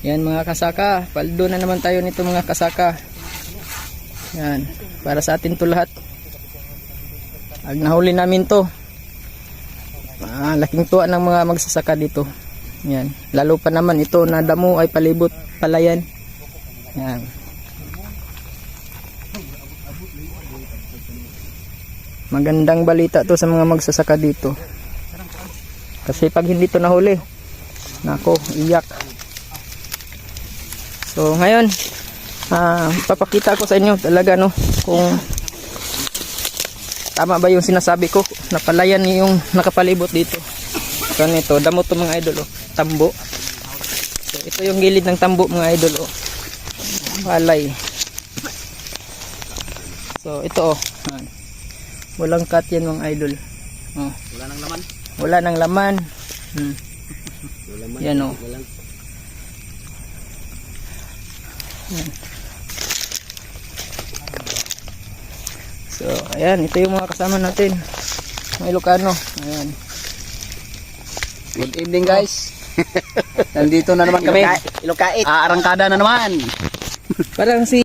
Yan mga kasaka, paldo na naman tayo nito mga kasaka. Yan, para sa atin to lahat. Pag nahuli namin to, laking tuwa ng mga magsasaka dito. Yan, lalo pa naman ito na damo ay palibot palayan. Yan. Magandang balita to sa mga magsasaka dito. Kasi pag hindi to nahuli, nako, iyak. So ngayon, papakita ko sa inyo talaga no kung tama ba yung sinasabi ko na palayan yung nakapalibot dito. So nito, damo to mga idol, oh, tambo. So ito yung gilid ng tambo mga idol, oh. Palay. So ito, oh. Walang cut yan mga idol. Oh. Wala nang laman. Wala nang laman. Yan oh. Yan. So, ayan, ito yung mga kasama natin. Mga Ilocano. Ayan. Good evening guys. Nandito na naman kami. Ilokait. Arangkada na naman. Parang si